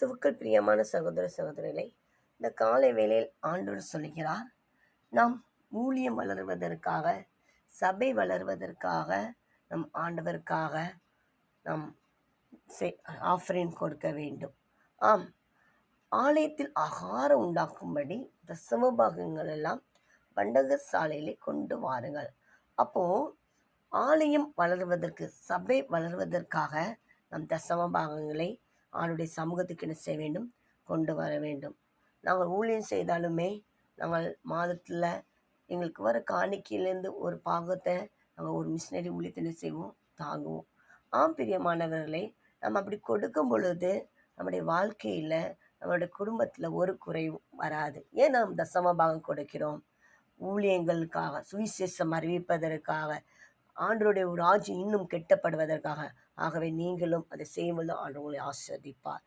கிறிஸ்துவுக்குள் பிரியமான சகோதர சகோதரிகளை, இந்த காலை வேளையில் ஆண்டவர் சொல்கிறார், நாம் ஊழியம் வளருவதற்காக, சபை வளருவதற்காக, நம் ஆண்டவருக்காக நாம் ஆஃபரின் கொடுக்க வேண்டும். ஆம், ஆலயத்தில் ஆகாரம் உண்டாக்கும்படி தசமபாகங்கள் எல்லாம் பண்டகசாலையிலே கொண்டு வாருங்கள். அப்போ ஆலயம் வளருவதற்கு, சபை வளருவதற்காக நம் தசம பாகங்களை ஆண்டுடைய சமூகத்துக்கு என்ன செய்ய வேண்டும்? கொண்டு வர வேண்டும். நாங்கள் ஊழியம் செய்தாலுமே நாங்கள் மாதத்தில் எங்களுக்கு வர காணிக்கையிலேருந்து ஒரு பாகத்தை நாங்கள் ஒரு மிஷினரி ஊழியத்தை என்ன செய்வோம்? தாங்குவோம். ஆம் பிரியமானவர்களே, நம்ம அப்படி கொடுக்கும் பொழுது நம்முடைய வாழ்க்கையில், நம்மளுடைய குடும்பத்தில் ஒரு குறைவும் வராது. ஏன் நாம் தசம பாகம் கொடுக்கிறோம்? ஊழியங்களுக்காக, சுவிசேஷம் அறிவிப்பதற்காக, ஆண்டவருடைய ராஜ்யம் இன்னும் கெட்டப்படுவதற்காக. ஆகவே நீங்களும் அதை செய்யும்போது ஆண்டவர் உங்களை ஆசீர்வதிப்பார்.